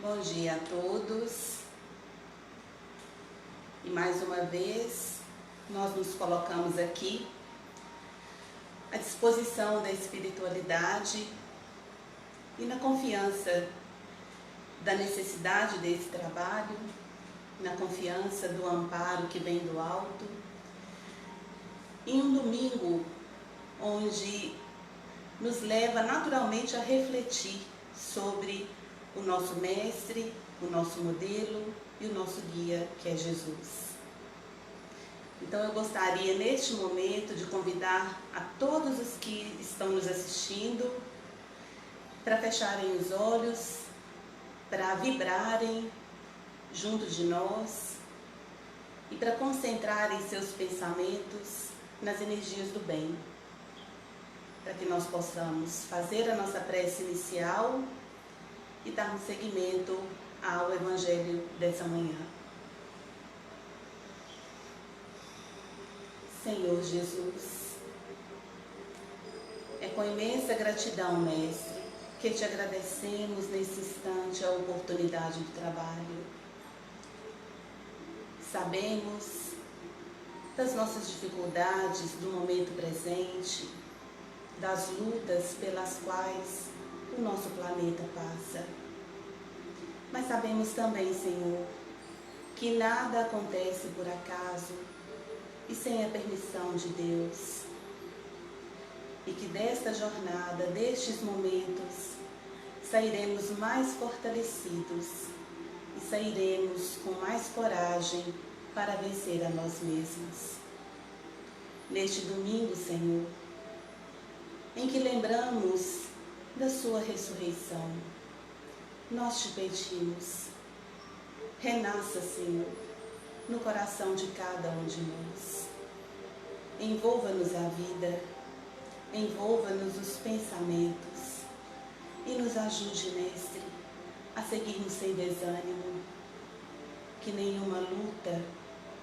Bom dia a todos. E mais uma vez, nós nos colocamos aqui à disposição da espiritualidade e na confiança da necessidade desse trabalho, na confiança do amparo que vem do alto, em um domingo onde nos leva naturalmente a refletir sobre o nosso mestre, o nosso modelo e o nosso guia, que é Jesus. Então eu gostaria neste momento de convidar a todos os que estão nos assistindo para fecharem os olhos, para vibrarem junto de nós e para concentrarem seus pensamentos nas energias do bem, para que nós possamos fazer a nossa prece inicial e darmos seguimento ao Evangelho dessa manhã. Senhor Jesus, é com imensa gratidão, Mestre, que te agradecemos nesse instante a oportunidade do trabalho. Sabemos das nossas dificuldades do momento presente, das lutas pelas quais o nosso planeta passa. Mas sabemos também, Senhor, que nada acontece por acaso e sem a permissão de Deus. E que desta jornada, destes momentos, sairemos mais fortalecidos e sairemos com mais coragem para vencer a nós mesmos. Neste domingo, Senhor, em que lembramos da sua ressurreição, nós te pedimos, renasça, Senhor, no coração de cada um de nós. Envolva-nos a vida, envolva-nos os pensamentos e nos ajude, Mestre, a seguirmos sem desânimo. Que nenhuma luta,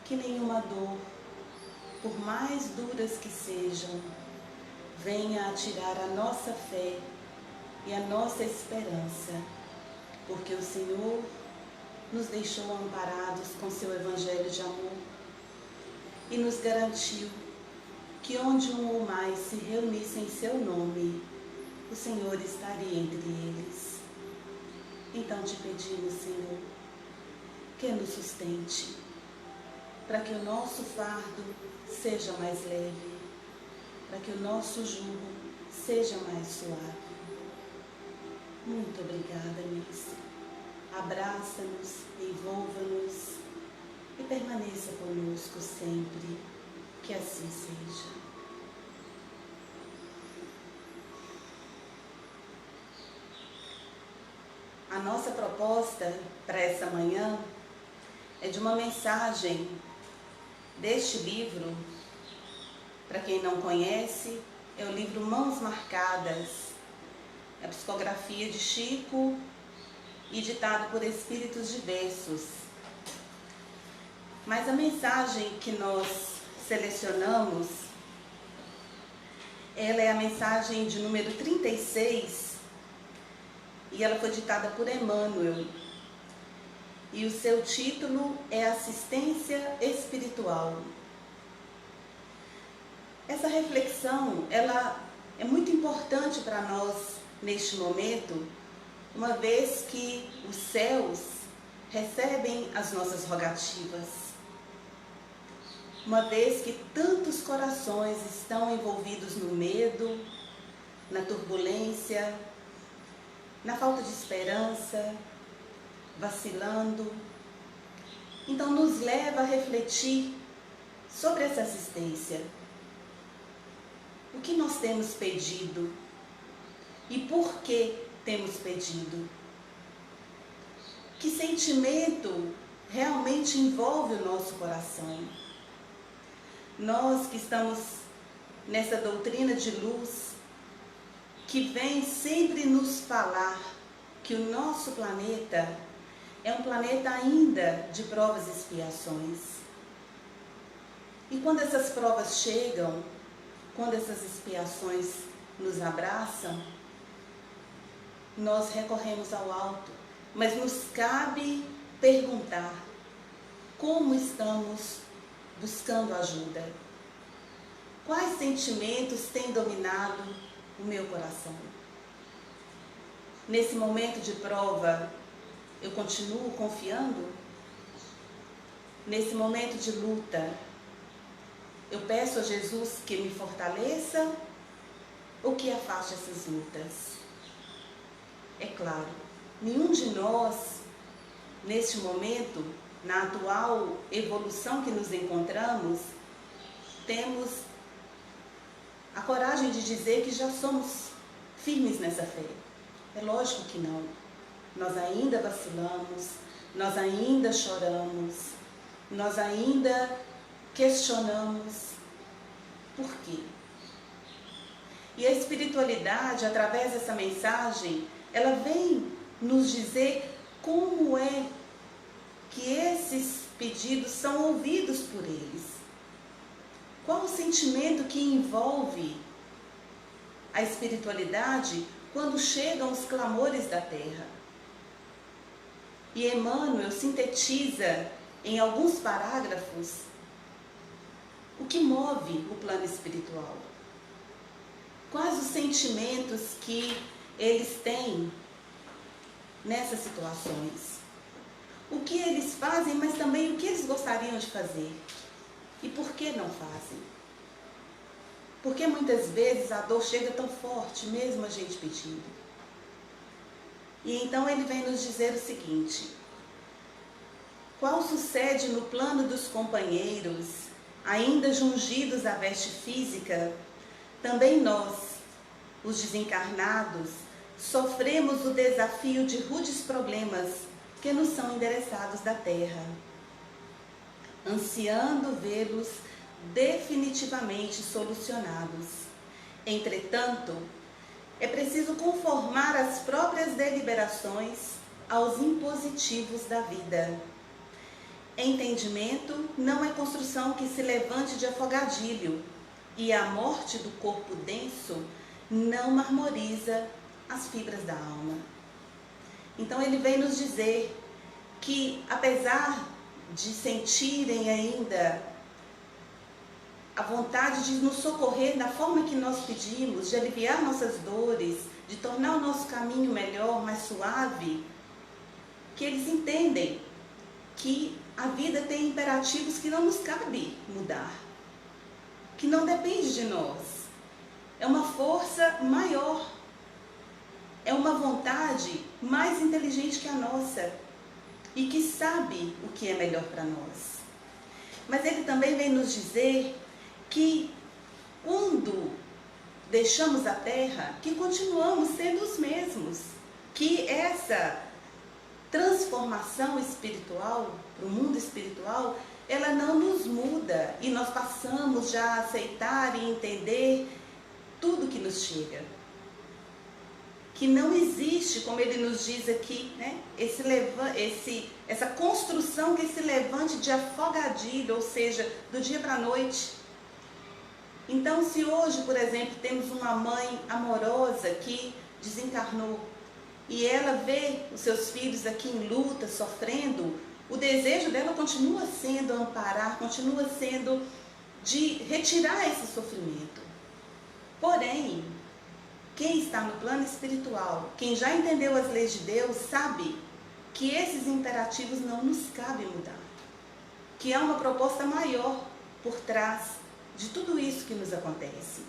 que nenhuma dor, por mais duras que sejam, venha a tirar a nossa fé e a nossa esperança, porque o Senhor nos deixou amparados com seu Evangelho de amor e nos garantiu que onde um ou mais se reunissem em seu nome, o Senhor estaria entre eles. Então te pedimos, Senhor, que nos sustente, para que o nosso fardo seja mais leve, para que o nosso jugo seja mais suave. Muito obrigada, Mestre. Abraça-nos, envolva-nos e permaneça conosco sempre. Que assim seja. A nossa proposta para essa manhã é de uma mensagem deste livro. Para quem não conhece, é o livro Mãos Marcadas, a psicografia de Chico e ditado por espíritos diversos. Mas a mensagem que nós selecionamos, ela é a mensagem de número 36 e ela foi ditada por Emmanuel. E o seu título é Assistência Espiritual. Essa reflexão, ela é muito importante para nós neste momento, uma vez que os céus recebem as nossas rogativas, uma vez que tantos corações estão envolvidos no medo, na turbulência, na falta de esperança, vacilando. Então nos leva a refletir sobre essa assistência. O que nós temos pedido e por que temos pedido? Que sentimento realmente envolve o nosso coração? Nós que estamos nessa doutrina de luz, que vem sempre nos falar que o nosso planeta é um planeta ainda de provas e expiações. E quando essas provas chegam, quando essas expiações nos abraçam, nós recorremos ao alto mas nos cabe perguntar como estamos buscando ajuda. Quais sentimentos têm dominado o meu coração? Nesse momento de prova, eu continuo confiando? Nesse momento de luta, eu peço a Jesus que me fortaleça ou que afaste essas lutas? É claro, nenhum de nós, neste momento, na atual evolução que nos encontramos, temos a coragem de dizer que já somos firmes nessa fé. É lógico que não. Nós ainda vacilamos, nós ainda choramos, nós ainda questionamos. Por quê? E a espiritualidade, através dessa mensagem, ela vem nos dizer como é que esses pedidos são ouvidos por eles. Qual o sentimento que envolve a espiritualidade quando chegam os clamores da terra? E Emmanuel sintetiza em alguns parágrafos o que move o plano espiritual. Quais os sentimentos que eles têm nessas situações? O que eles fazem, mas também o que eles gostariam de fazer. E por que não fazem? Porque muitas vezes a dor chega tão forte, mesmo a gente pedindo. E então ele vem nos dizer o seguinte: qual sucede no plano dos companheiros, ainda jungidos à veste física, também nós, os desencarnados, sofremos o desafio de rudes problemas que nos são endereçados da terra, ansiando vê-los definitivamente solucionados. Entretanto, é preciso conformar as próprias deliberações aos impositivos da vida. Entendimento não é construção que se levante de afogadilho, e a morte do corpo denso não marmoriza as fibras da alma. Então ele vem nos dizer que, apesar de sentirem ainda a vontade de nos socorrer da forma que nós pedimos, de aliviar nossas dores, de tornar o nosso caminho melhor, mais suave, que eles entendem que a vida tem imperativos que não nos cabe mudar, que não depende de nós. É uma força maior, é uma vontade mais inteligente que a nossa e que sabe o que é melhor para nós. Mas ele também vem nos dizer que quando deixamos a terra, que continuamos sendo os mesmos, que essa transformação espiritual, para o mundo espiritual, ela não nos muda e nós passamos já a aceitar e entender tudo que nos chega. Que não existe, como ele nos diz aqui, né, essa construção que se levante de afogadilho, ou seja, do dia para a noite. Então, se hoje, por exemplo, temos uma mãe amorosa que desencarnou e ela vê os seus filhos aqui em luta, sofrendo, o desejo dela continua sendo amparar, continua sendo de retirar esse sofrimento. Porém, quem está no plano espiritual, quem já entendeu as leis de Deus, sabe que esses imperativos não nos cabe mudar. Que há uma proposta maior por trás de tudo isso que nos acontece.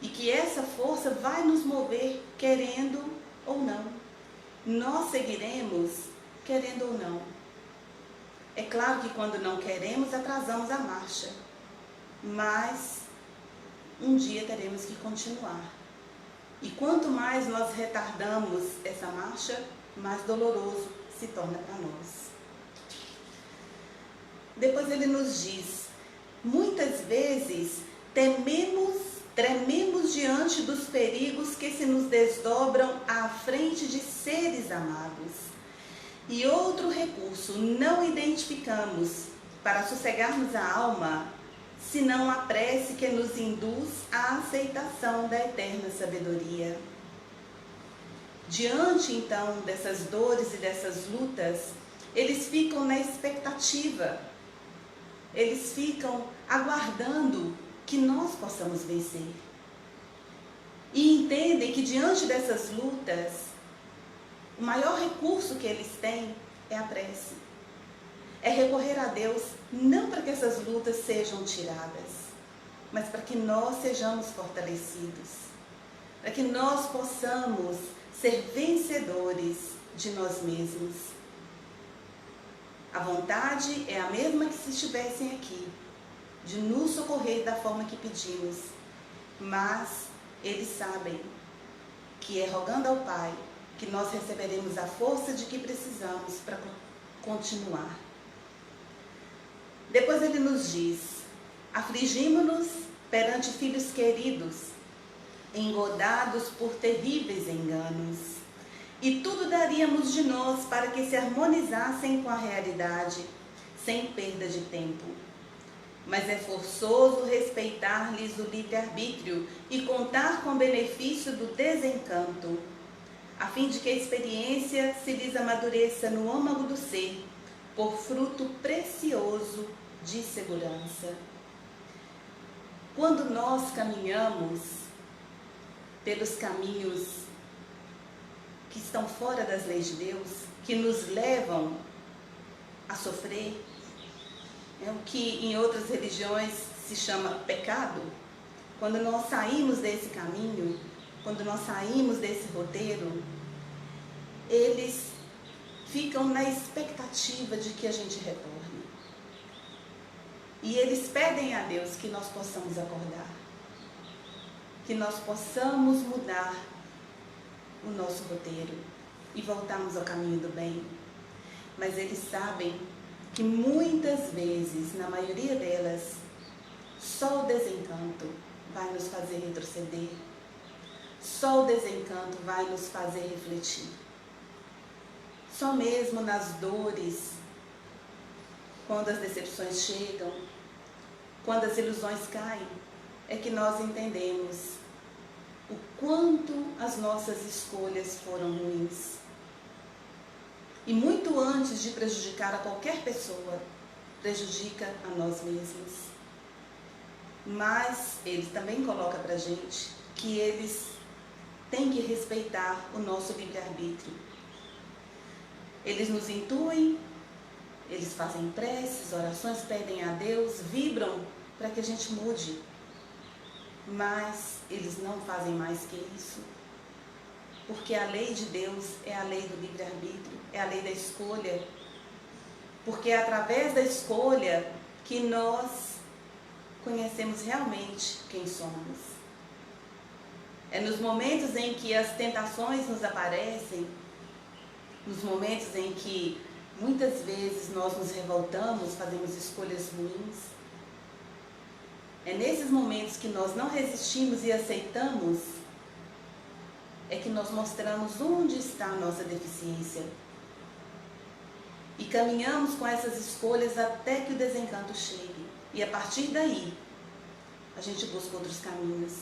E que essa força vai nos mover, querendo ou não. Nós seguiremos, querendo ou não. É claro que quando não queremos, atrasamos a marcha. Mas um dia teremos que continuar. E quanto mais nós retardamos essa marcha, mais doloroso se torna para nós. Depois ele nos diz: muitas vezes trememos diante dos perigos que se nos desdobram à frente de seres amados. E outro recurso não identificamos para sossegarmos a alma, senão a prece que nos induz à aceitação da eterna sabedoria. Diante então dessas dores e dessas lutas, eles ficam na expectativa, eles ficam aguardando que nós possamos vencer. E entendem que diante dessas lutas, o maior recurso que eles têm é a prece. É recorrer a Deus, não para que essas lutas sejam tiradas, mas para que nós sejamos fortalecidos, para que nós possamos ser vencedores de nós mesmos. A vontade é a mesma que se estivessem aqui, de nos socorrer da forma que pedimos, mas eles sabem que é rogando ao Pai que nós receberemos a força de que precisamos para continuar. Depois ele nos diz: afligimo-nos perante filhos queridos, engodados por terríveis enganos, e tudo daríamos de nós para que se harmonizassem com a realidade, sem perda de tempo. Mas é forçoso respeitar-lhes o livre-arbítrio e contar com o benefício do desencanto, a fim de que a experiência se lhes amadureça no âmago do ser, por fruto precioso de segurança. Quando nós caminhamos pelos caminhos que estão fora das leis de Deus, que nos levam a sofrer, o que em outras religiões se chama pecado, quando nós saímos desse caminho, quando nós saímos desse roteiro, eles ficam na expectativa de que a gente retorne. E eles pedem a Deus que nós possamos acordar, que nós possamos mudar o nosso roteiro e voltarmos ao caminho do bem. Mas eles sabem que muitas vezes, na maioria delas, só o desencanto vai nos fazer retroceder, só o desencanto vai nos fazer refletir. Só mesmo nas dores, quando as decepções chegam, quando as ilusões caem, é que nós entendemos o quanto as nossas escolhas foram ruins. E muito antes de prejudicar a qualquer pessoa, prejudica a nós mesmos. Mas ele também coloca para a gente que eles têm que respeitar o nosso livre-arbítrio. Eles nos intuem, eles fazem preces, orações, pedem a Deus, vibram para que a gente mude. Mas eles não fazem mais que isso. Porque a lei de Deus é a lei do livre-arbítrio, é a lei da escolha. Porque é através da escolha que nós conhecemos realmente quem somos. É nos momentos em que as tentações nos aparecem, nos momentos em que muitas vezes nós nos revoltamos, fazemos escolhas ruins. É nesses momentos que nós não resistimos e aceitamos, é que nós mostramos onde está a nossa deficiência. E caminhamos com essas escolhas até que o desencanto chegue. E a partir daí, a gente busca outros caminhos.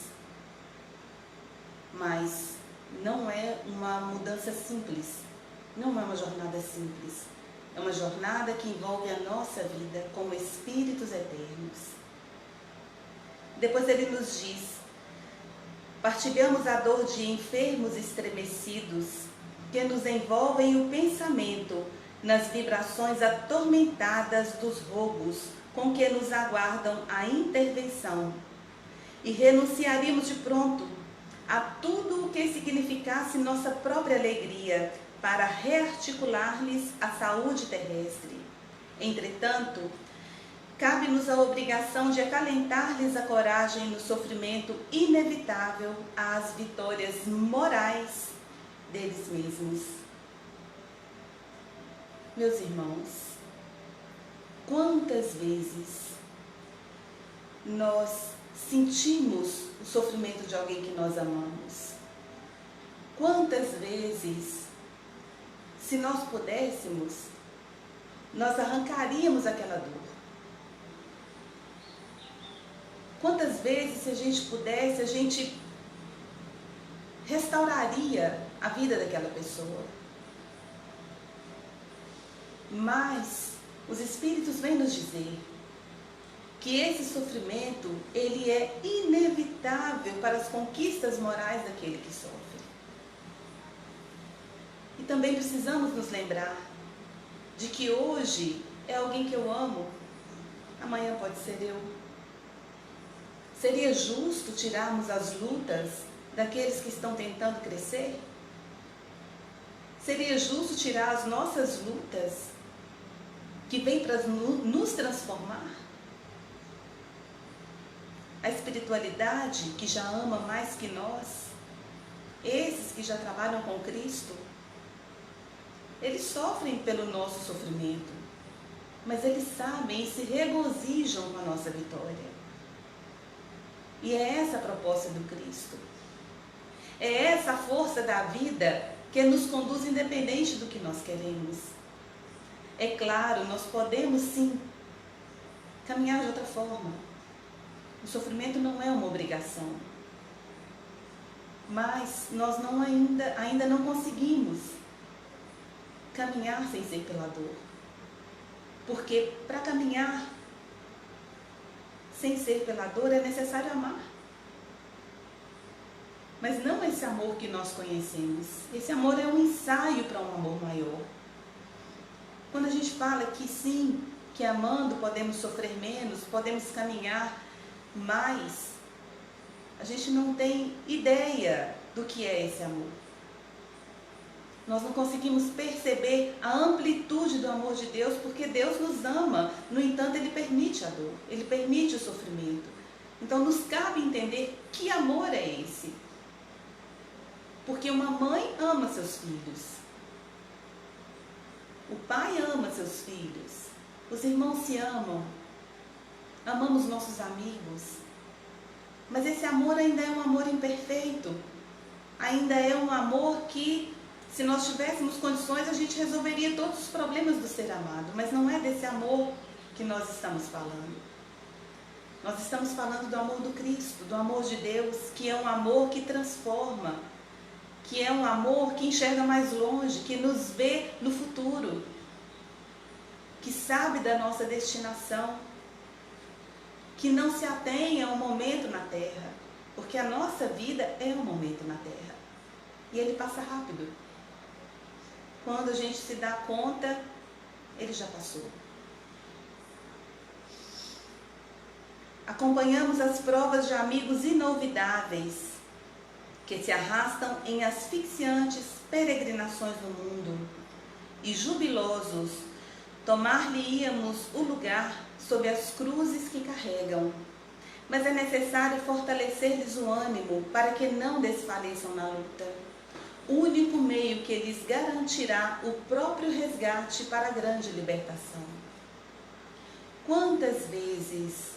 Mas não é uma mudança simples. Não é uma jornada simples. É uma jornada que envolve a nossa vida como espíritos eternos. Depois ele nos diz: partilhamos a dor de enfermos estremecidos que nos envolvem o pensamento nas vibrações atormentadas dos roubos com que nos aguardam a intervenção. E renunciaríamos de pronto a tudo o que significasse nossa própria alegria para rearticular-lhes a saúde terrestre. Entretanto, cabe-nos a obrigação de acalentar-lhes a coragem no sofrimento inevitável às vitórias morais deles mesmos. Meus irmãos, quantas vezes nós sentimos o sofrimento de alguém que nós amamos? Quantas vezes, se nós pudéssemos, nós arrancaríamos aquela dor? Quantas vezes, se a gente pudesse, a gente restauraria a vida daquela pessoa. Mas os Espíritos vêm nos dizer que esse sofrimento, ele é inevitável para as conquistas morais daquele que sofre. E também precisamos nos lembrar de que hoje é alguém que eu amo, amanhã pode ser eu. Seria justo tirarmos as lutas daqueles que estão tentando crescer? Seria justo tirar as nossas lutas que vêm para nos transformar? A espiritualidade que já ama mais que nós, esses que já trabalham com Cristo, eles sofrem pelo nosso sofrimento, mas eles sabem e se regozijam com a nossa vitória. E é essa a proposta do Cristo. É essa a força da vida que nos conduz independente do que nós queremos. É claro, nós podemos sim caminhar de outra forma. O sofrimento não é uma obrigação. Mas nós ainda não conseguimos caminhar sem ser pela dor. Porque para caminhar sem ser pela dor é necessário amar. Mas não esse amor que nós conhecemos. Esse amor é um ensaio para um amor maior. Quando a gente fala que sim, que amando podemos sofrer menos, podemos caminhar mais, a gente não tem ideia do que é esse amor. Nós não conseguimos perceber a amplitude do amor de Deus, porque Deus nos ama. No entanto, Ele permite a dor, Ele permite o sofrimento. Então, nos cabe entender que amor é esse. Porque uma mãe ama seus filhos. O pai ama seus filhos. Os irmãos se amam. Amamos nossos amigos. Mas esse amor ainda é um amor imperfeito. Ainda é um amor que, se nós tivéssemos condições, a gente resolveria todos os problemas do ser amado. Mas não é desse amor que nós estamos falando. Nós estamos falando do amor do Cristo, do amor de Deus, que é um amor que transforma, que é um amor que enxerga mais longe, que nos vê no futuro, que sabe da nossa destinação, que não se atém a um momento na Terra, porque a nossa vida é um momento na Terra, e ele passa rápido. Quando a gente se dá conta, ele já passou. Acompanhamos as provas de amigos inolvidáveis, que se arrastam em asfixiantes peregrinações no mundo, e jubilosos tomar-lhe-íamos o lugar sob as cruzes que carregam. Mas é necessário fortalecer-lhes o ânimo para que não desfaleçam na luta. O único meio que lhes garantirá o próprio resgate para a grande libertação. Quantas vezes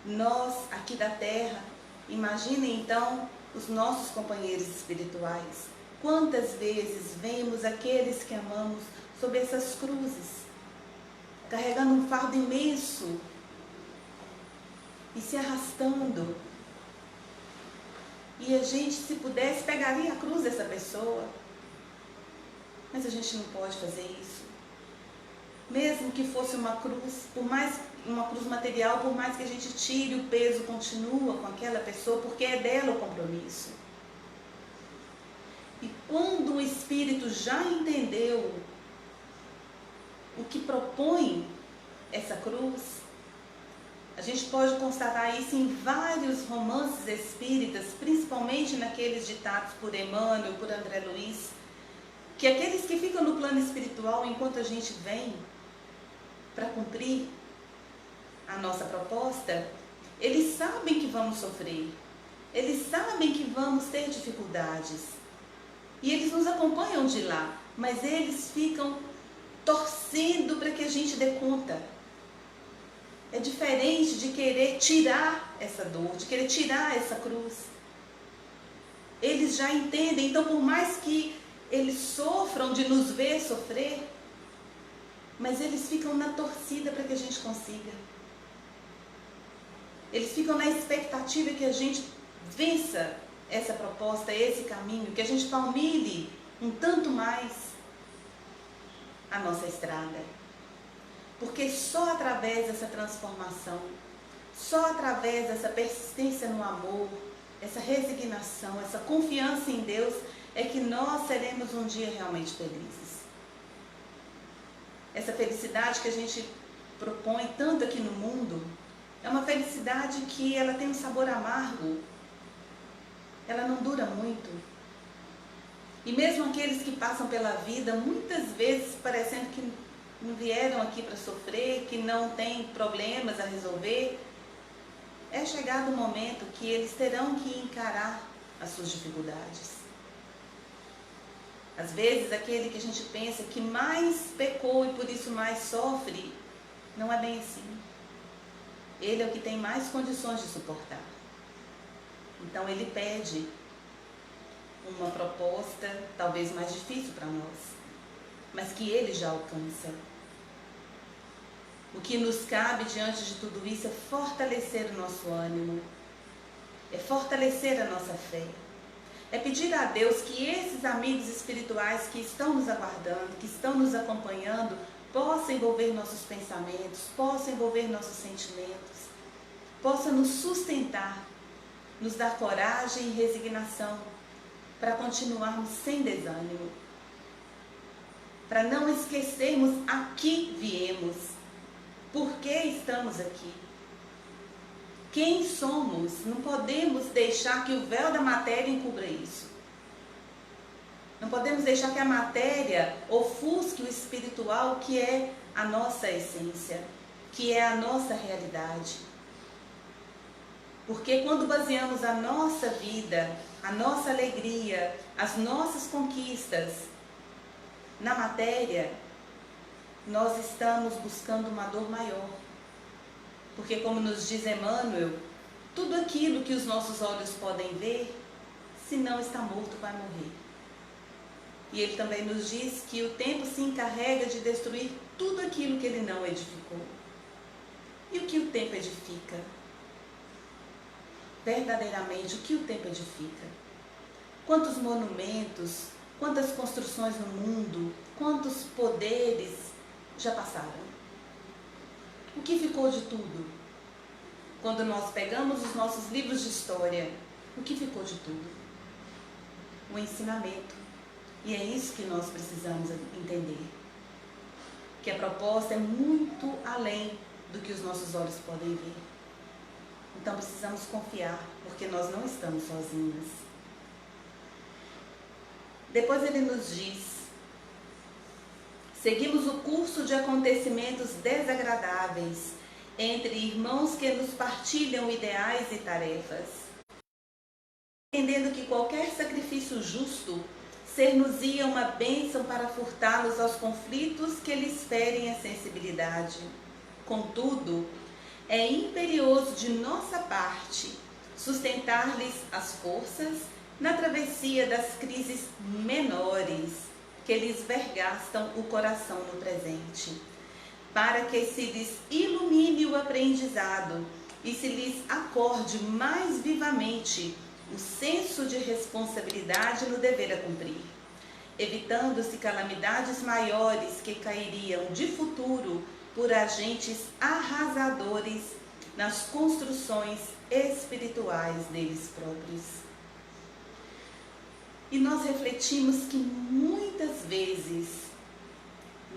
nós, aqui da Terra, imaginem então os nossos companheiros espirituais, quantas vezes vemos aqueles que amamos sob essas cruzes, carregando um fardo imenso e se arrastando. E a gente, se pudesse, pegaria a cruz dessa pessoa. Mas a gente não pode fazer isso. Mesmo que fosse uma cruz, por mais uma cruz material, por mais que a gente tire, o peso continua com aquela pessoa, porque é dela o compromisso. E quando o Espírito já entendeu o que propõe essa cruz, a gente pode constatar isso em vários romances espíritas, principalmente naqueles ditados por Emmanuel, por André Luiz, que aqueles que ficam no plano espiritual enquanto a gente vem para cumprir a nossa proposta, eles sabem que vamos sofrer, eles sabem que vamos ter dificuldades, e eles nos acompanham de lá, mas eles ficam torcendo para que a gente dê conta. É diferente de querer tirar essa dor, de querer tirar essa cruz. Eles já entendem, então por mais que eles sofram de nos ver sofrer, mas eles ficam na torcida para que a gente consiga. Eles ficam na expectativa que a gente vença essa proposta, esse caminho, que a gente palmilhe um tanto mais a nossa estrada. Porque só através dessa transformação, só através dessa persistência no amor, essa resignação, essa confiança em Deus, é que nós seremos um dia realmente felizes. Essa felicidade que a gente propõe tanto aqui no mundo, é uma felicidade que ela tem um sabor amargo, ela não dura muito. E mesmo aqueles que passam pela vida, muitas vezes parecendo que não vieram aqui para sofrer, que não têm problemas a resolver, é chegado o momento que eles terão que encarar as suas dificuldades. Às vezes, aquele que a gente pensa que mais pecou e por isso mais sofre, não é bem assim. Ele é o que tem mais condições de suportar. Então, ele pede uma proposta, talvez mais difícil para nós, mas que ele já alcança. O que nos cabe diante de tudo isso é fortalecer o nosso ânimo, é fortalecer a nossa fé, é pedir a Deus que esses amigos espirituais que estão nos aguardando, que estão nos acompanhando, possam envolver nossos pensamentos, possam envolver nossos sentimentos, possam nos sustentar, nos dar coragem e resignação para continuarmos sem desânimo, para não esquecermos a que viemos, por que estamos aqui, quem somos. Não podemos deixar que o véu da matéria encubra isso. Não podemos deixar que a matéria ofusque o espiritual, que é a nossa essência, que é a nossa realidade. Porque quando baseamos a nossa vida, a nossa alegria, as nossas conquistas na matéria, nós estamos buscando uma dor maior. Porque, como nos diz Emmanuel, tudo aquilo que os nossos olhos podem ver, se não está morto, vai morrer. E ele também nos diz que o tempo se encarrega de destruir tudo aquilo que ele não edificou. E o que o tempo edifica? Verdadeiramente, o que o tempo edifica? Quantos monumentos, quantas construções no mundo, quantos poderes já passaram? O que ficou de tudo? Quando nós pegamos os nossos livros de história, o que ficou de tudo? O ensinamento. E é isso que nós precisamos entender. Que a proposta é muito além do que os nossos olhos podem ver. Então precisamos confiar, porque nós não estamos sozinhos. Depois ele nos diz: seguimos o curso de acontecimentos desagradáveis entre irmãos que nos partilham ideais e tarefas, entendendo que qualquer sacrifício justo ser-nos-ia uma bênção para furtá-los aos conflitos que lhes ferem a sensibilidade. Contudo, é imperioso de nossa parte sustentar-lhes as forças na travessia das crises menores que lhes vergastam o coração no presente, para que se lhes ilumine o aprendizado e se lhes acorde mais vivamente o senso de responsabilidade no dever a cumprir, evitando-se calamidades maiores que cairiam de futuro por agentes arrasadores nas construções espirituais deles próprios. E nós refletimos que muitas vezes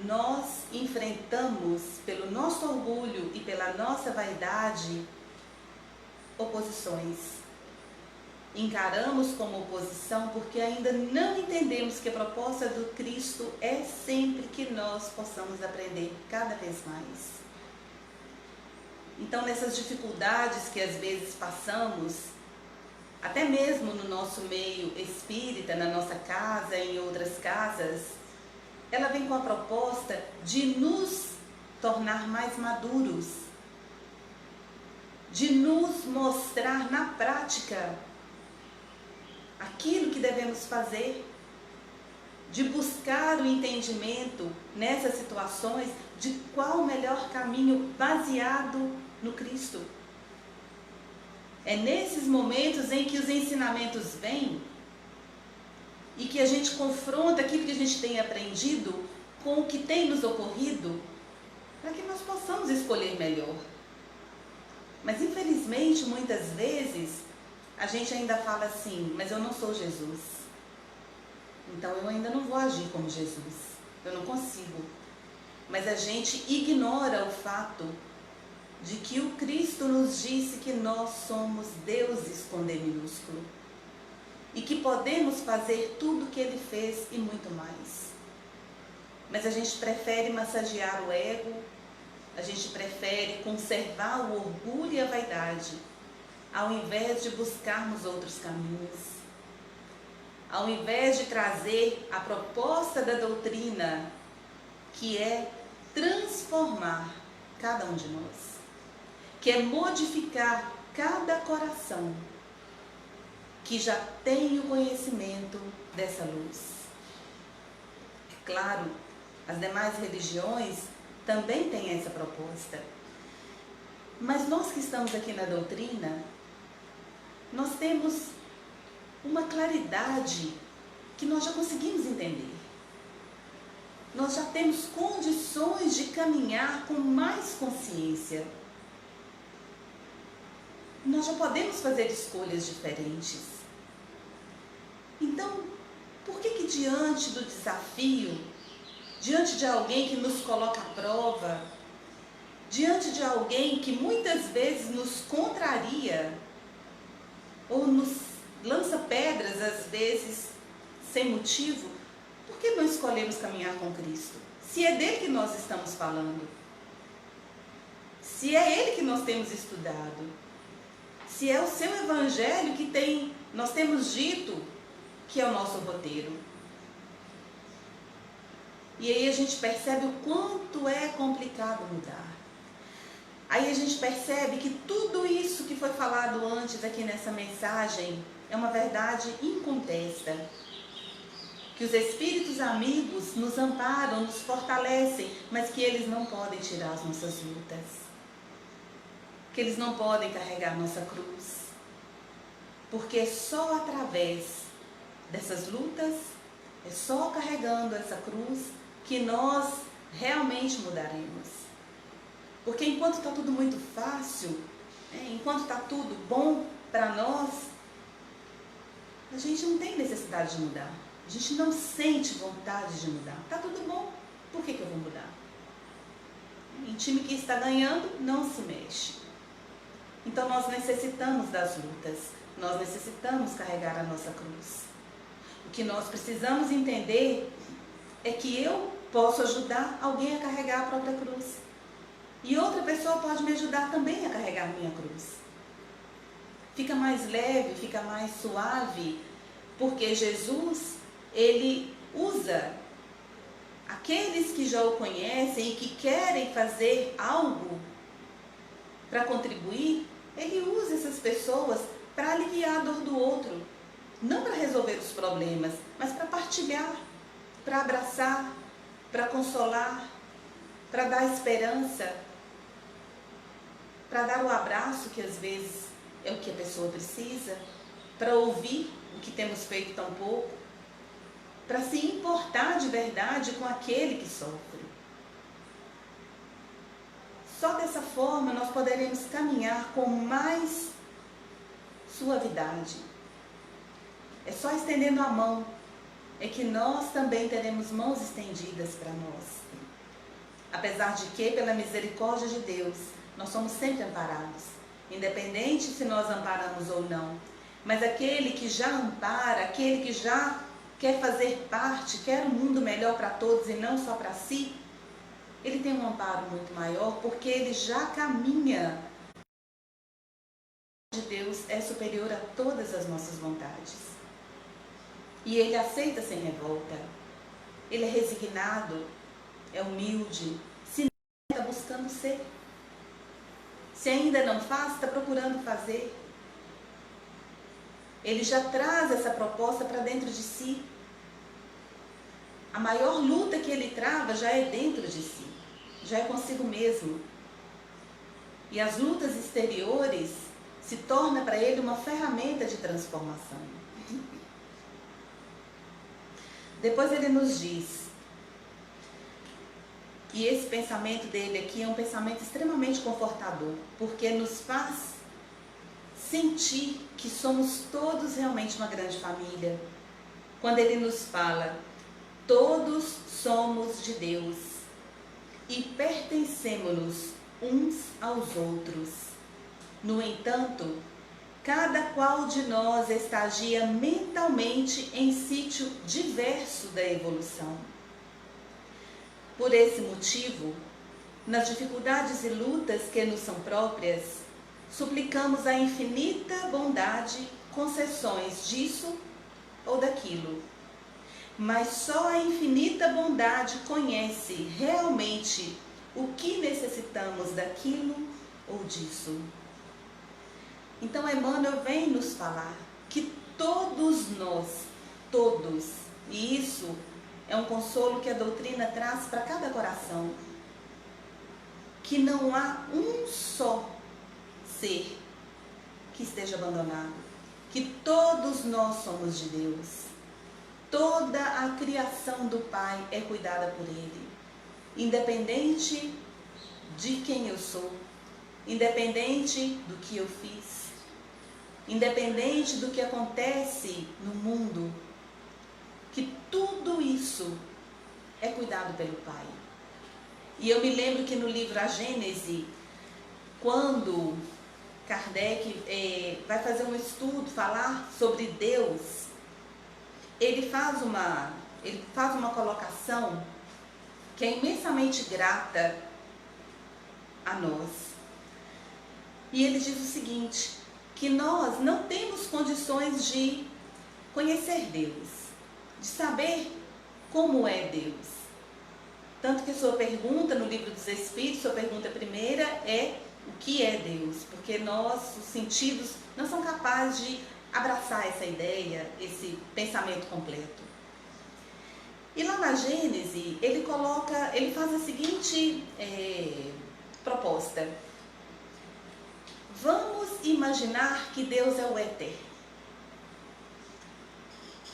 nós enfrentamos, pelo nosso orgulho e pela nossa vaidade, oposições. Encaramos como oposição porque ainda não entendemos que a proposta do Cristo é sempre que nós possamos aprender cada vez mais. Então, nessas dificuldades que às vezes passamos, até mesmo no nosso meio espírita, na nossa casa, em outras casas, ela vem com a proposta de nos tornar mais maduros, de nos mostrar na prática aquilo que devemos fazer, de buscar o entendimento nessas situações de qual o melhor caminho baseado no Cristo. É nesses momentos em que os ensinamentos vêm e que a gente confronta aquilo que a gente tem aprendido com o que tem nos ocorrido, para que nós possamos escolher melhor. Mas infelizmente, muitas vezes, a gente ainda fala assim, mas eu não sou Jesus. Então eu ainda não vou agir como Jesus. Eu não consigo. Mas a gente ignora o fato de que o Cristo nos disse que nós somos deuses com D minúsculo. E que podemos fazer tudo o que Ele fez e muito mais. Mas a gente prefere massagear o ego, a gente prefere conservar o orgulho e a vaidade, ao invés de buscarmos outros caminhos. Ao invés de trazer a proposta da doutrina, que é transformar cada um de nós, que é modificar cada coração que já tem o conhecimento dessa luz. É claro, as demais religiões também têm essa proposta. Mas nós que estamos aqui na doutrina, nós temos uma claridade que nós já conseguimos entender. Nós já temos condições de caminhar com mais consciência. Nós já podemos fazer escolhas diferentes. Então, por que diante do desafio, diante de alguém que nos coloca à prova, diante de alguém que muitas vezes nos contraria, ou nos lança pedras, às vezes, sem motivo, por que não escolhemos caminhar com Cristo? Se é dele que nós estamos falando, se é ele que nós temos estudado, se é o seu evangelho que nós temos dito que é o nosso roteiro. E aí a gente percebe o quanto é complicado mudar. Aí a gente percebe que tudo isso que foi falado antes aqui nessa mensagem é uma verdade incontesta. Que os espíritos amigos nos amparam, nos fortalecem, mas que eles não podem tirar as nossas lutas. Que eles não podem carregar nossa cruz. Porque é só através dessas lutas, é só carregando essa cruz que nós realmente mudaremos. Porque enquanto está tudo muito fácil, enquanto está tudo bom para nós, a gente não tem necessidade de mudar. A gente não sente vontade de mudar. Está tudo bom, por que eu vou mudar? Em time que está ganhando, não se mexe. Então nós necessitamos das lutas, nós necessitamos carregar a nossa cruz. O que nós precisamos entender é que eu posso ajudar alguém a carregar a própria cruz. E outra pessoa pode me ajudar também a carregar a minha cruz. Fica mais leve, fica mais suave, porque Jesus, ele usa aqueles que já o conhecem e que querem fazer algo para contribuir, ele usa essas pessoas para aliviar a dor do outro. Não para resolver os problemas, mas para partilhar, para abraçar, para consolar, para dar esperança, para dar o abraço que às vezes é o que a pessoa precisa, para ouvir o que temos feito tão pouco, para se importar de verdade com aquele que sofre. Só dessa forma nós poderemos caminhar com mais suavidade. É só estendendo a mão, é que nós também teremos mãos estendidas para nós. Apesar de que, pela misericórdia de Deus, nós somos sempre amparados, independente se nós amparamos ou não. Mas aquele que já ampara, aquele que já quer fazer parte, quer um mundo melhor para todos e não só para si, ele tem um amparo muito maior, porque ele já caminha. De Deus é superior a todas as nossas vontades. E ele aceita sem revolta. Ele é resignado, é humilde. Se não, está buscando ser. Se ainda não faz, está procurando fazer. Ele já traz essa proposta para dentro de si. A maior luta que ele trava já é dentro de si. Já é consigo mesmo. E as lutas exteriores se torna para ele uma ferramenta de transformação. Depois ele nos diz, e esse pensamento dele aqui é um pensamento extremamente confortador, porque nos faz sentir que somos todos realmente uma grande família. Quando ele nos fala, todos somos de Deus e pertencemos-nos uns aos outros. No entanto, cada qual de nós estagia mentalmente em sítio diverso da evolução. Por esse motivo, nas dificuldades e lutas que nos são próprias, suplicamos a infinita bondade concessões disso ou daquilo. Mas só a infinita bondade conhece realmente o que necessitamos daquilo ou disso. Então Emmanuel vem nos falar que todos nós, todos, e isso é um consolo que a doutrina traz para cada coração, que não há um só ser que esteja abandonado, que todos nós somos de Deus. Toda a criação do Pai é cuidada por Ele, independente de quem eu sou, independente do que eu fiz, independente do que acontece no mundo, que tudo isso é cuidado pelo Pai. E eu me lembro que no livro A Gênese, quando Kardec vai fazer um estudo, falar sobre Deus, ele faz uma colocação que é imensamente grata a nós. E ele diz o seguinte, que nós não temos condições de conhecer Deus, de saber como é Deus. Tanto que a sua pergunta no Livro dos Espíritos, sua pergunta primeira é o que é Deus? Porque nossos sentidos não são capazes de abraçar essa ideia, esse pensamento completo. E lá na Gênese, ele faz a seguinte proposta. Vamos imaginar que Deus é o éter.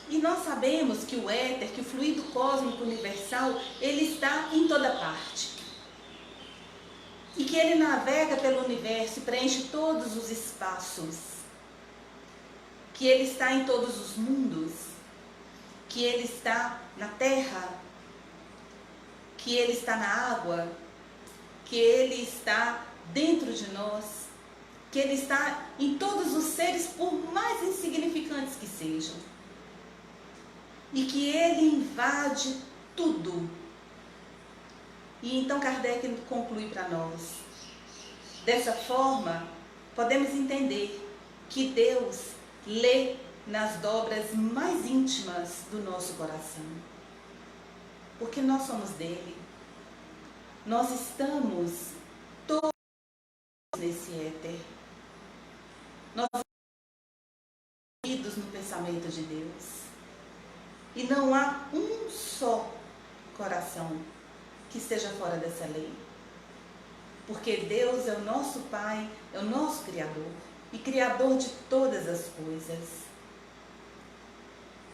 E nós sabemos que o éter, que o fluido cósmico universal, ele está em toda parte. E que ele navega pelo universo e preenche todos os espaços. Que ele está em todos os mundos. Que ele está na terra. Que ele está na água. Que ele está dentro de nós. Que ele está em todos os seres, por mais insignificantes que sejam. E que ele invade tudo. E então Kardec conclui para nós. Dessa forma, podemos entender que Deus lê nas dobras mais íntimas do nosso coração. Porque nós somos dele. Nós estamos todos nesse éter. Nós somos unidos no pensamento de Deus. E não há um só coração que esteja fora dessa lei. Porque Deus é o nosso Pai, é o nosso Criador e Criador de todas as coisas.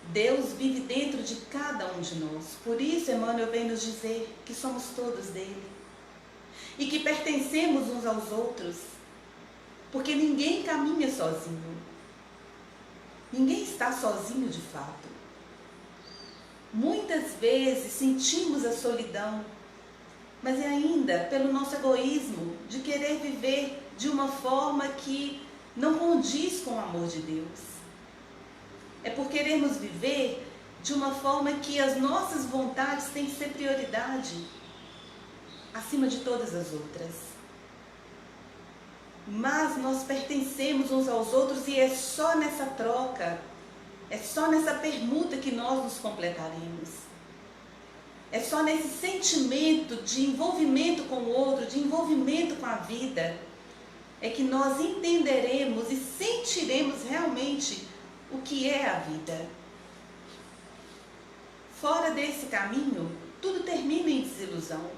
Deus vive dentro de cada um de nós. Por isso Emmanuel vem nos dizer que somos todos dele. E que pertencemos uns aos outros. Porque ninguém caminha sozinho. Ninguém está sozinho de fato. Muitas vezes sentimos a solidão, mas é ainda pelo nosso egoísmo de querer viver de uma forma que não condiz com o amor de Deus. É por querermos viver de uma forma que as nossas vontades têm que ser prioridade acima de todas as outras. Mas nós pertencemos uns aos outros e é só nessa troca, é só nessa permuta que nós nos completaremos. É só nesse sentimento de envolvimento com o outro, de envolvimento com a vida, é que nós entenderemos e sentiremos realmente o que é a vida. Fora desse caminho, tudo termina em desilusão.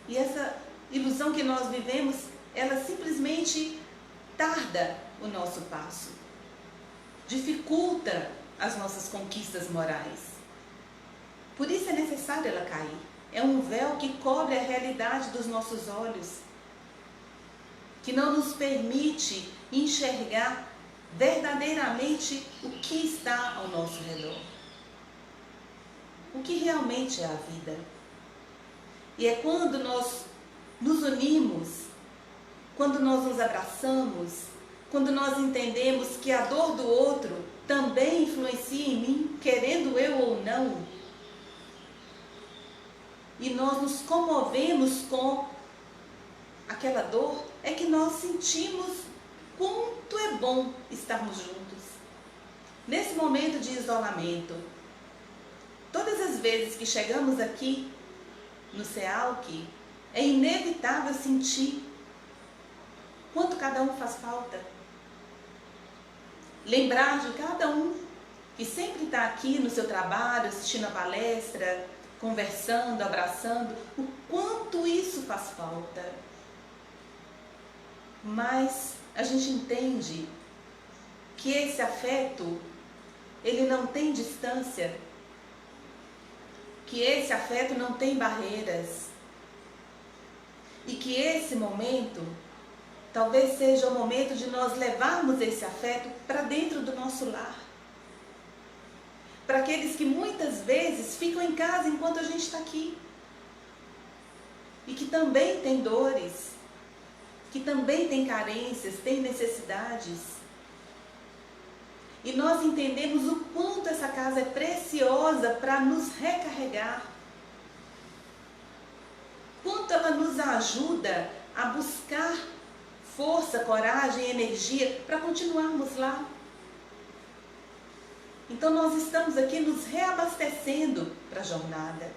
E essa ilusão que nós vivemos ela simplesmente tarda o nosso passo, dificulta as nossas conquistas morais. Por isso é necessário ela cair. É um véu que cobre a realidade dos nossos olhos, que não nos permite enxergar verdadeiramente o que está ao nosso redor, o que realmente é a vida. E é quando nós nos unimos, quando nós nos abraçamos, quando nós entendemos que a dor do outro também influencia em mim, querendo eu ou não, e nós nos comovemos com aquela dor, é que nós sentimos quanto é bom estarmos juntos. Nesse momento de isolamento, todas as vezes que chegamos aqui no CEALC, é inevitável sentir quanto cada um faz falta. Lembrar de cada um que sempre está aqui no seu trabalho, assistindo a palestra, conversando, abraçando, o quanto isso faz falta. Mas a gente entende que esse afeto, ele não tem distância, que esse afeto não tem barreiras, e que esse momento talvez seja o momento de nós levarmos esse afeto para dentro do nosso lar. Para aqueles que muitas vezes ficam em casa enquanto a gente está aqui, e que também têm dores, que também têm carências, têm necessidades. E nós entendemos o quanto essa casa é preciosa para nos recarregar, quanto ela nos ajuda a buscar força, coragem, energia para continuarmos lá. Então nós estamos aqui nos reabastecendo para a jornada,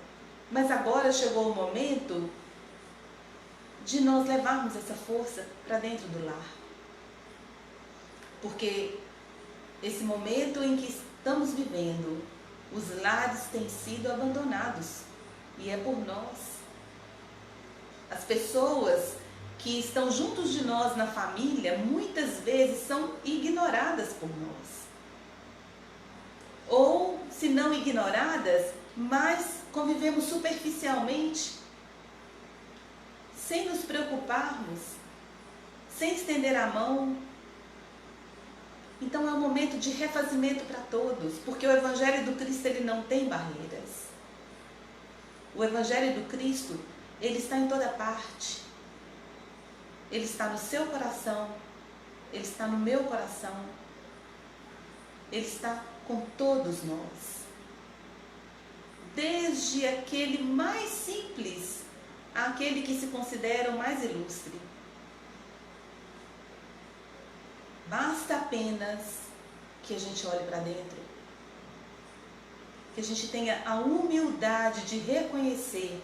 mas agora chegou o momento de nós levarmos essa força para dentro do lar. Porque esse momento em que estamos vivendo, os lares têm sido abandonados, e é por nós. As pessoas que estão juntos de nós na família, muitas vezes são ignoradas por nós. Ou, se não ignoradas, mas convivemos superficialmente, sem nos preocuparmos, sem estender a mão. Então é um momento de refazimento para todos, porque o Evangelho do Cristo, ele não tem barreiras. O Evangelho do Cristo, ele está em toda parte. Ele está no seu coração, ele está no meu coração, ele está com todos nós. Desde aquele mais simples àquele que se considera o mais ilustre. Basta apenas que a gente olhe para dentro, que a gente tenha a humildade de reconhecer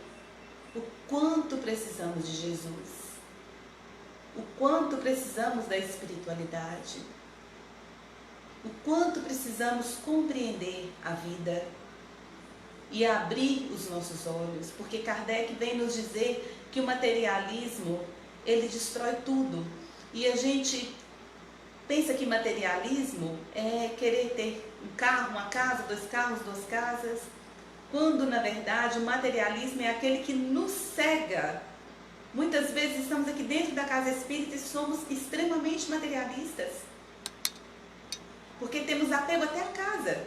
o quanto precisamos de Jesus, o quanto precisamos da espiritualidade, o quanto precisamos compreender a vida e abrir os nossos olhos, porque Kardec vem nos dizer que o materialismo, ele destrói tudo, e a gente pensa que materialismo é querer ter um carro, uma casa, 2 carros, 2 casas, quando na verdade o materialismo é aquele que nos cega. Muitas vezes estamos aqui dentro da casa espírita e somos extremamente materialistas, porque temos apego até a casa.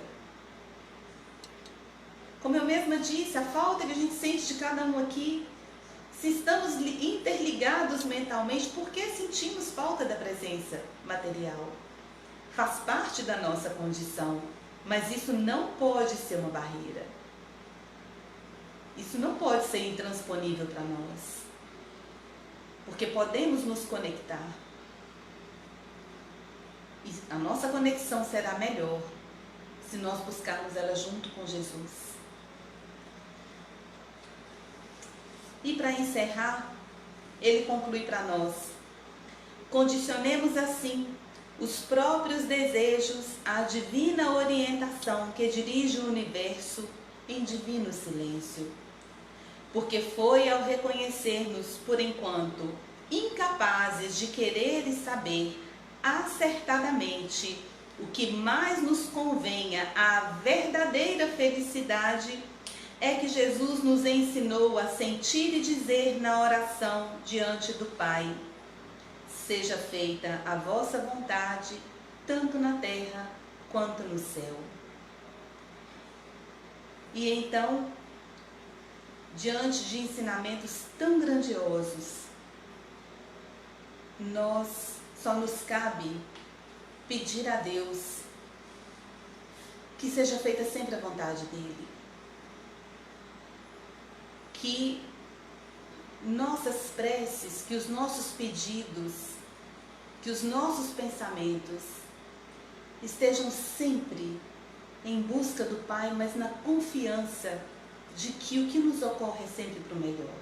Como eu mesma disse, a falta que a gente sente de cada um aqui, se estamos interligados mentalmente, por que sentimos falta da presença material? Faz parte da nossa condição, mas isso não pode ser uma barreira. Isso não pode ser intransponível para nós, porque podemos nos conectar. E a nossa conexão será melhor se nós buscarmos ela junto com Jesus. E para encerrar, ele conclui para nós: condicionemos assim os próprios desejos à divina orientação que dirige o universo em divino silêncio. Porque foi ao reconhecermos, por enquanto, incapazes de querer e saber acertadamente o que mais nos convenha à verdadeira felicidade, é que Jesus nos ensinou a sentir e dizer na oração diante do Pai: seja feita a vossa vontade, tanto na terra quanto no céu. E então, diante de ensinamentos tão grandiosos, só nos cabe pedir a Deus que seja feita sempre a vontade dele. Que nossas preces, que os nossos pedidos, que os nossos pensamentos estejam sempre em busca do Pai, mas na confiança de que o que nos ocorre é sempre para o melhor.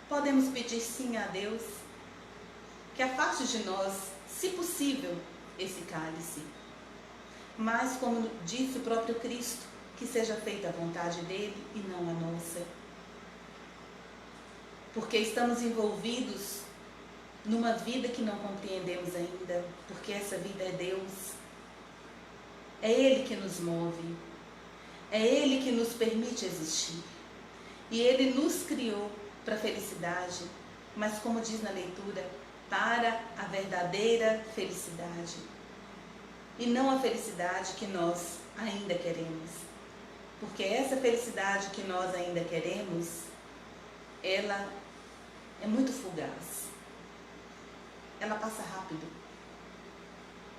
Podemos pedir sim a Deus que afaste de nós, se possível, esse cálice. Mas, como disse o próprio Cristo, que seja feita a vontade dele e não a nossa. Porque estamos envolvidos numa vida que não compreendemos ainda, porque essa vida é Deus. É Ele que nos move, é Ele que nos permite existir. E Ele nos criou para a felicidade, mas como diz na leitura, para a verdadeira felicidade. E não a felicidade que nós ainda queremos. Porque essa felicidade que nós ainda queremos, ela é muito fugaz. Ela passa rápido.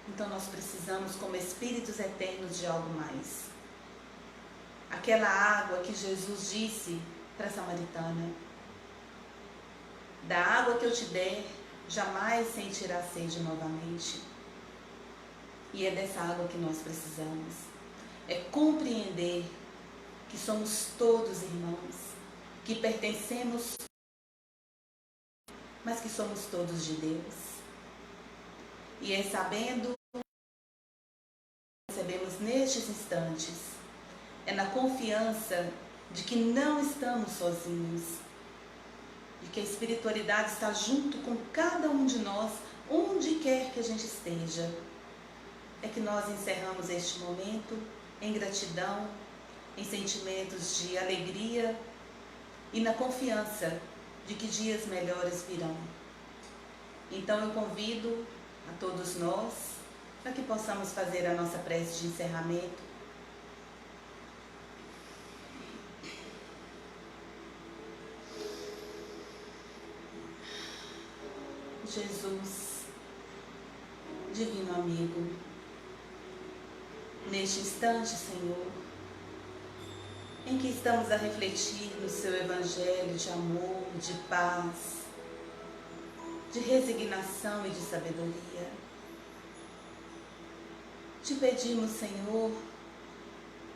Então nós precisamos, como espíritos eternos, de algo mais. Aquela água que Jesus disse para a samaritana: da água que eu te der, jamais sentirás sede novamente. E é dessa água que nós precisamos. É compreender que somos todos irmãos, que pertencemos, mas que somos todos de Deus. E é sabendo que recebemos nestes instantes, é na confiança de que não estamos sozinhos, de que a espiritualidade está junto com cada um de nós, onde quer que a gente esteja. É que nós encerramos este momento em gratidão, em sentimentos de alegria e na confiança de que dias melhores virão. Então eu convido a todos nós para que possamos fazer a nossa prece de encerramento. Jesus, divino amigo, neste instante, Senhor, em que estamos a refletir no seu evangelho de amor, de paz, de resignação e de sabedoria, te pedimos, Senhor,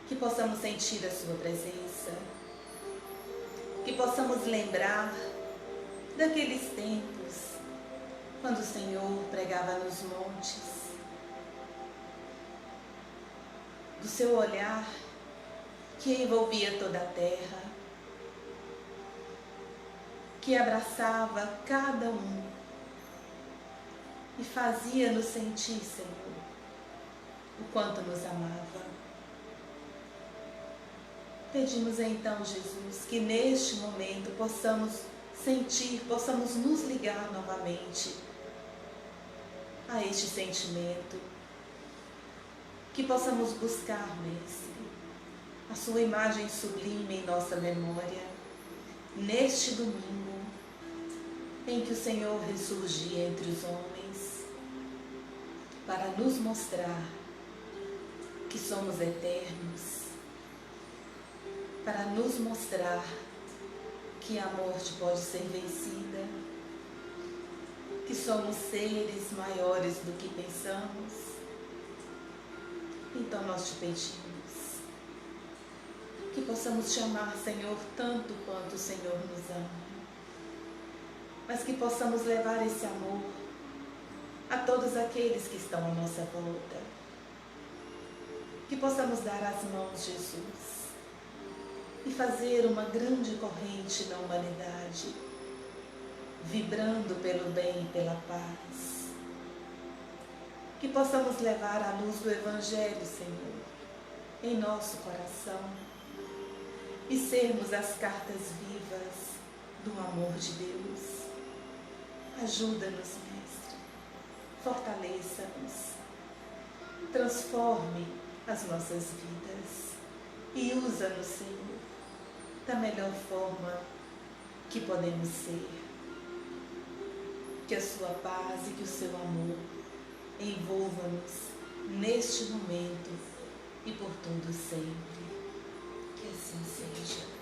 que possamos sentir a sua presença, que possamos lembrar daqueles tempos quando o Senhor pregava nos montes, do seu olhar que envolvia toda a terra, que abraçava cada um e fazia-nos sentir, Senhor, o quanto nos amava. Pedimos então, Jesus, que neste momento possamos sentir, possamos nos ligar novamente a este sentimento, que possamos buscar, Mestre, a sua imagem sublime em nossa memória, neste domingo em que o Senhor ressurgia entre os homens, para nos mostrar que somos eternos, para nos mostrar que a morte pode ser vencida, que somos seres maiores do que pensamos. Então nós te pedimos que possamos te amar, Senhor, tanto quanto o Senhor nos ama, mas que possamos levar esse amor a todos aqueles que estão à nossa volta, que possamos dar as mãos, Jesus, e fazer uma grande corrente na humanidade, vibrando pelo bem e pela paz. Que possamos levar a luz do Evangelho, Senhor, em nosso coração e sermos as cartas vivas do amor de Deus. Ajuda-nos, Mestre, fortaleça-nos, transforme as nossas vidas e usa-nos, Senhor, da melhor forma que podemos ser. Que a sua paz e que o seu amor envolva-nos neste momento e por todo sempre. Que assim seja.